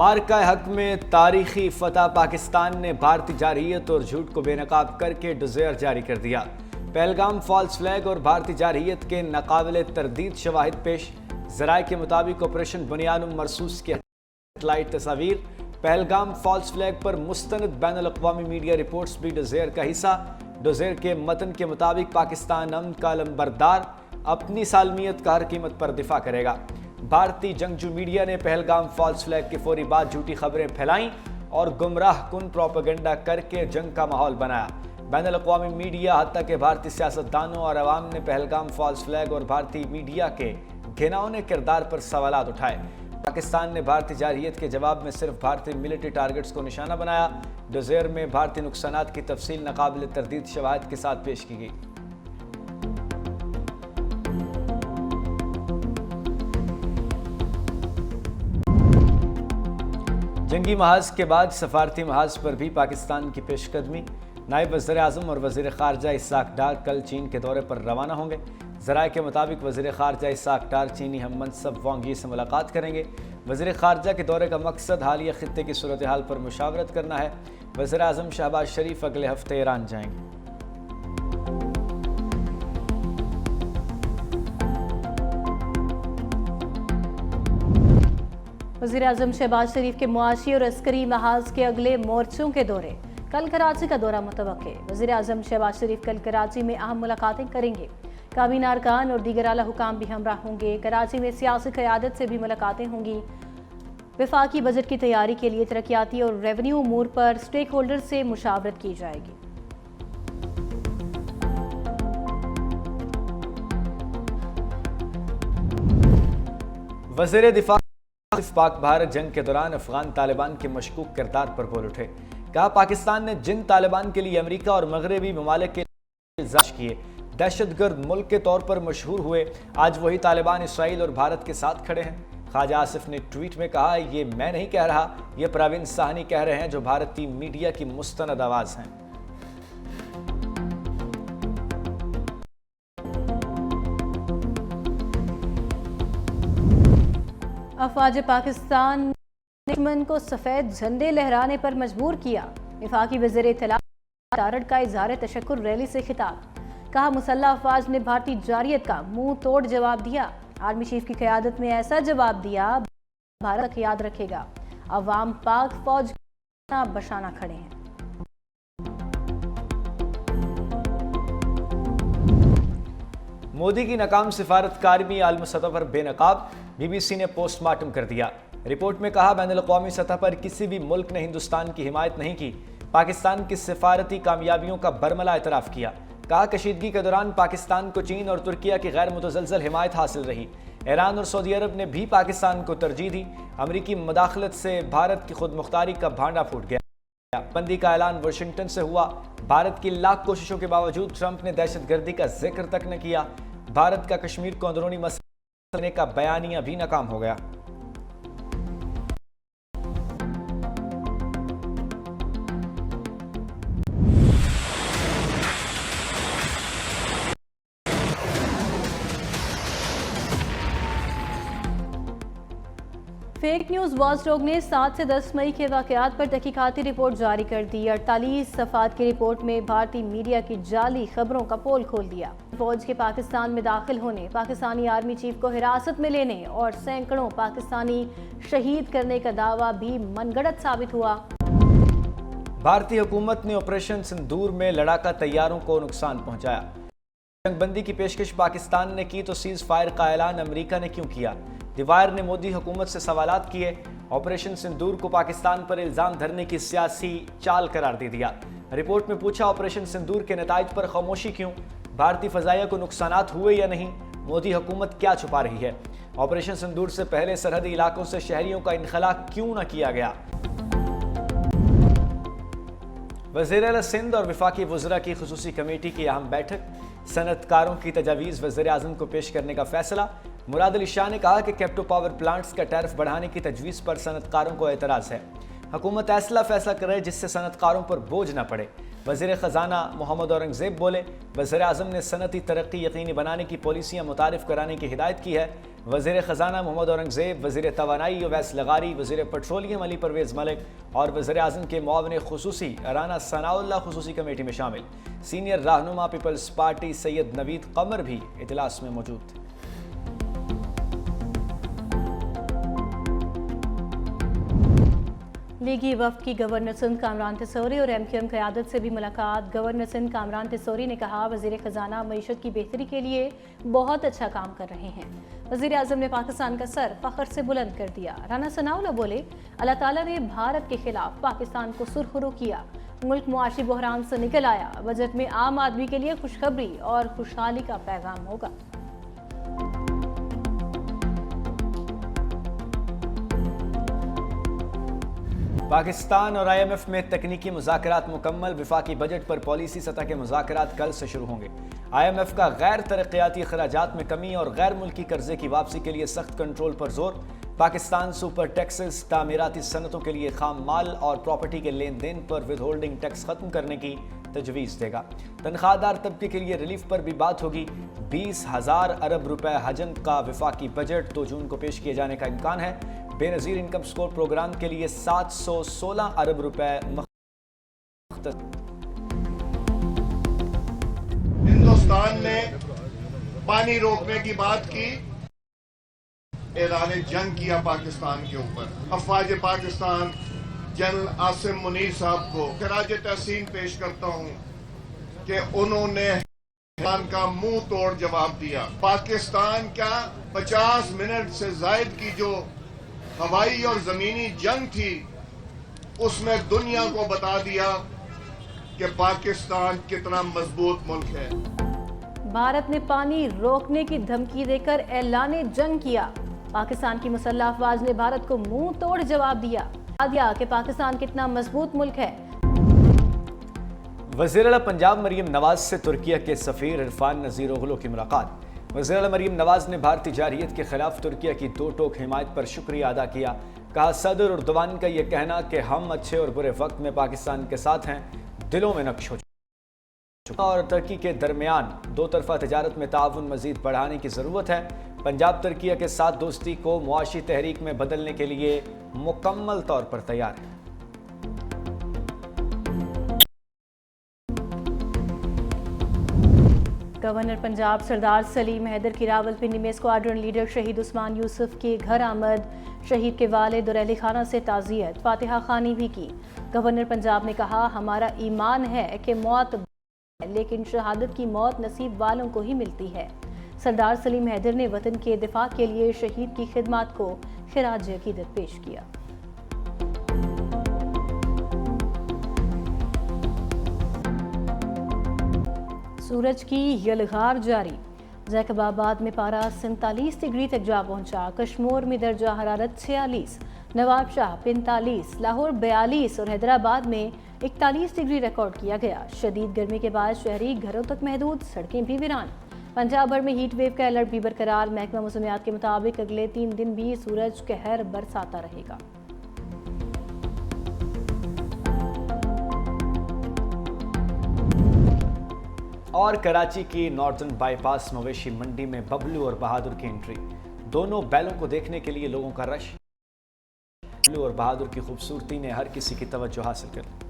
مارکہ حق میں تاریخی فتح، پاکستان نے بھارتی جارحیت اور جھوٹ کو بے نقاب کر کے ڈوزیر جاری کر دیا۔ پہلگام فالس فلیگ اور بھارتی جارحیت کے ناقابل تردید شواہد پیش۔ ذرائع کے مطابق آپریشن بنیان مرصوص کی سیٹلائٹ تصاویر، پہلگام فالس فلیگ پر مستند بین الاقوامی میڈیا رپورٹس بھی ڈوزیر کا حصہ۔ ڈوزیر کے متن کے مطابق پاکستان امن کا علمبردار، اپنی سالمیت کا ہر قیمت پر دفاع کرے گا۔ بھارتی جنگجو میڈیا نے پہلگام فالس فلیگ کے فوری بعد جھوٹی خبریں پھیلائیں اور گمراہ کن پروپیگنڈا کر کے جنگ کا ماحول بنایا۔ بین الاقوامی میڈیا حتیٰ کہ بھارتی سیاستدانوں اور عوام نے پہلگام فالس فلیگ اور بھارتی میڈیا کے گھناؤنے کردار پر سوالات اٹھائے۔ پاکستان نے بھارتی جارحیت کے جواب میں صرف بھارتی ملٹری ٹارگٹس کو نشانہ بنایا۔ ڈوزیر میں بھارتی نقصانات کی تفصیل ناقابل تردید شواہد کے ساتھ پیش کی گئی۔ جنگی محاذ کے بعد سفارتی محاذ پر بھی پاکستان کی پیش قدمی۔ نائب وزیر اعظم اور وزیر خارجہ اسحاق ڈار کل چین کے دورے پر روانہ ہوں گے۔ ذرائع کے مطابق وزیر خارجہ اسحاق ڈار چینی ہم منصب وانگ یی سے ملاقات کریں گے۔ وزیر خارجہ کے دورے کا مقصد حالیہ خطے کی صورتحال پر مشاورت کرنا ہے۔ وزیر اعظم شہباز شریف اگلے ہفتے ایران جائیں گے۔ وزیر اعظم شہباز شریف کے معاشی اور عسکری محاذ کے اگلے مورچوں کے دورے، کل کراچی کا دورہ متوقع۔ وزیر اعظم شہباز شریف کل کراچی میں اہم ملاقاتیں کریں گے۔ کابینہ ارکان اور دیگر اعلیٰ حکام بھی ہمراہ ہوں گے۔ کراچی میں سیاسی قیادت سے بھی ملاقاتیں ہوں گی۔ وفاقی بجٹ کی تیاری کے لیے ترقیاتی اور ریونیو امور پر سٹیک ہولڈر سے مشاورت کی جائے گی۔ وزیر دفاع پاک بھارت جنگ کے دوران افغان طالبان کے مشکوک کردار پر بول اٹھے۔ کہا پاکستان نے جن طالبان کے لیے امریکہ اور مغربی ممالک کے الزام کیے دہشت گرد ملک کے طور پر مشہور ہوئے، آج وہی طالبان اسرائیل اور بھارت کے ساتھ کھڑے ہیں۔ خواجہ آصف نے ٹویٹ میں کہا، یہ میں نہیں کہہ رہا، یہ پراوین ساہنی کہہ رہے ہیں جو بھارتی میڈیا کی مستند آواز ہیں۔ افواج پاکستان نے دشمن کو سفید جھنڈے لہرانے پر مجبور کیا۔ وفاقی وزیر اطلاع تارڑ کا اظہار تشکر ریلی سے خطاب۔ کہا مسلح افواج نے بھارتی جارحیت کا منہ توڑ جواب دیا۔ آرمی چیف کی قیادت میں ایسا جواب دیا بھارت یاد رکھے گا۔ عوام پاک فوج کا بشانہ کھڑے ہیں۔ مودی کی ناکام سفارت کاری عالمی سطح پر بے نقاب، بی بی سی نے پوسٹ مارٹم کر دیا۔ رپورٹ میں کہا بین الاقوامی سطح پر کسی بھی ملک نے ہندوستان کی حمایت نہیں کی۔ پاکستان کی سفارتی کامیابیوں کا برملا اعتراف کیا۔ کہا کشیدگی کے دوران پاکستان کو چین اور ترکیہ کی غیر متزلزل حمایت حاصل رہی۔ ایران اور سعودی عرب نے بھی پاکستان کو ترجیح دی۔ امریکی مداخلت سے بھارت کی خود مختاری کا بھانڈا پھوٹ گیا۔ بندی کا اعلان واشنگٹن سے ہوا۔ بھارت کی لاکھ کوششوں کے باوجود ٹرمپ نے دہشت گردی کا ذکر تک نہ کیا۔ بھارت کا کشمیر کو اندرونی مسئلہ کرنے کا بیانیہ بھی ناکام ہو گیا۔ فیک نیوز واچ ڈاگ نے 7 سے 10 مئی کے واقعات پر تحقیقاتی رپورٹ جاری کر دی۔ 48 صفحات کی رپورٹ میں بھارتی میڈیا کی جعلی خبروں کا پول کھول دیا۔ فوج کے پاکستان میں داخل ہونے، پاکستانی آرمی چیف کو حراست میں لینے اور سینکڑوں پاکستانی شہید کرنے کا دعویٰ بھی من گھڑت ثابت ہوا۔ بھارتی حکومت نے آپریشن سندور میں لڑاکا طیاروں کو نقصان پہنچایا۔ جنگ بندی کی پیشکش پاکستان نے کی تو سیز فائر کا اعلان امریکہ نے کیوں کیا؟ دی وائر نے مودی حکومت سے سوالات کیے۔ آپریشن سندور کو پاکستان پر الزام دھرنے کی سیاسی چال قرار دے دیا۔ رپورٹ میں پوچھا آپریشن سندور کے نتائج پر خاموشی کیوں؟ بھارتی فضائیہ کو نقصانات ہوئے یا نہیں؟ مودی حکومت کیا چھپا رہی ہے؟ آپریشن سندور سے پہلے سرحدی علاقوں سے شہریوں کا انخلاء کیوں نہ کیا گیا؟ وزیر اعلیٰ سندھ اور وفاقی وزراء کی خصوصی کمیٹی کی اہم بیٹھک۔ صنعت کاروں کی تجاویز وزیر اعظم کو پیش کرنے کا فیصلہ۔ مراد علی شاہ نے کہا کہ کیپٹو پاور پلانٹس کا ٹیرف بڑھانے کی تجویز پر صنعت کاروں کو اعتراض ہے۔ حکومت ایسا فیصلہ کرے جس سے صنعت کاروں پر بوجھ نہ پڑے۔ وزیر خزانہ محمد اورنگزیب بولے، وزیر اعظم نے صنعتی ترقی یقینی بنانے کی پالیسیاں متعارف کرانے کی ہدایت کی ہے۔ وزیر خزانہ محمد اورنگزیب، وزیر توانائی اویس لغاری، وزیر پیٹرولیم علی پرویز ملک اور وزیر اعظم کے معاون خصوصی رانا ثناء اللہ خصوصی کمیٹی میں شامل۔ سینئر رہنما پیپلز پارٹی سید نوید قمر بھی اجلاس میں موجود تھے۔ لیگی وفد کی گورنر سندھ کامران تیسوری اور MQM قیادت سے بھی ملاقات۔ گورنر سندھ کامران تیسوری نے کہا، وزیر خزانہ معیشت کی بہتری کے لیے بہت اچھا کام کر رہے ہیں۔ وزیر اعظم نے پاکستان کا سر فخر سے بلند کر دیا۔ رانا ثناء اللہ بولے، اللہ تعالیٰ نے بھارت کے خلاف پاکستان کو سرخرو کیا، ملک معاشی بحران سے نکل آیا۔ بجٹ میں عام آدمی کے لیے خوشخبری اور خوشحالی کا پیغام ہوگا۔ پاکستان اور IMF میں تکنیکی مذاکرات مکمل۔ وفاقی بجٹ پر پالیسی سطح کے مذاکرات کل سے شروع ہوں گے۔ IMF کا غیر ترقیاتی اخراجات میں کمی اور غیر ملکی قرضے کی واپسی کے لیے سخت کنٹرول پر زور۔ پاکستان سپر ٹیکسز تعمیراتی صنعتوں کے لیے خام مال اور پراپرٹی کے لین دین پر ود ہولڈنگ ٹیکس ختم کرنے کی تجویز دے گا۔ تنخواہ دار طبقے کے لیے ریلیف پر بھی بات ہوگی۔ 20,000 ارب روپے حجم کا وفاقی بجٹ 2 جون کو پیش کیے جانے کا امکان ہے۔ بے نظیر انکم سکور پروگرام کے لیے 716 ارب روپے مختص۔ ہندوستان نے پانی روکنے کی بات کی، اعلان جنگ کیا پاکستان کے اوپر۔ افواج پاکستان جنرل عاصم منیر صاحب کو خراج تحسین پیش کرتا ہوں کہ انہوں نے پاکستان کا منہ توڑ جواب دیا۔ پاکستان کا 50 منٹ سے زائد کی جو ہوائی اور زمینی جنگ تھی، اس میں دنیا کو بتا دیا کہ پاکستان کتنا مضبوط ملک ہے۔ بھارت نے پانی روکنے کی دھمکی دے کر اعلان جنگ کیا۔ پاکستان کی مسلح افواج نے بھارت کو منہ توڑ جواب دیا کہ پاکستان کتنا مضبوط ملک ہے۔ وزیر اعلیٰ پنجاب مریم نواز سے ترکیہ کے سفیر عرفان نذیر اوغلو کی ملاقات۔ وزیر اعلیٰ مریم نواز نے بھارتی جارحیت کے خلاف ترکیہ کی 2 ٹوک حمایت پر شکریہ ادا کیا۔ کہا، صدر اردوان کا یہ کہنا کہ ہم اچھے اور برے وقت میں پاکستان کے ساتھ ہیں دلوں میں نقش ہو چکا اور ترکی کے درمیان 2 طرفہ تجارت میں تعاون مزید بڑھانے کی ضرورت ہے۔ پنجاب ترکیہ کے ساتھ دوستی کو معاشی تحریک میں بدلنے کے لیے مکمل طور پر تیار ہے۔ گورنر پنجاب سردار سلیم حیدر کی راولپنڈی میں اسکواڈرن لیڈر شہید عثمان یوسف کے گھر آمد۔ شہید کے والد اور اہل خانہ سے تعزیت، فاتحہ خوانی بھی کی۔ گورنر پنجاب نے کہا، ہمارا ایمان ہے کہ موت ہے لیکن شہادت کی موت نصیب والوں کو ہی ملتی ہے۔ سردار سلیم حیدر نے وطن کے دفاع کے لیے شہید کی خدمات کو خراج عقیدت پیش کیا۔ سورج کی یلغار جاری۔ جیکب آباد میں پارہ 47 ڈگری تک جا پہنچا۔ کشمور میں درجہ حرارت 46، نواب شاہ 45، لاہور 42 اور حیدرآباد میں 41 ڈگری ریکارڈ کیا گیا۔ شدید گرمی کے بعد شہری گھروں تک محدود، سڑکیں بھی ویران۔ پنجاب بھر میں ہیٹ ویو کا الرٹ بھی برقرار۔ محکمہ موسمیات کے مطابق اگلے 3 دن بھی سورج قہر برساتا رہے گا۔ اور کراچی کی ناردرن بائی پاس مویشی منڈی میں ببلو اور بہادر کی انٹری۔ دونوں بیلوں کو دیکھنے کے لیے لوگوں کا رش۔ ببلو اور بہادر کی خوبصورتی نے ہر کسی کی توجہ حاصل کر لی۔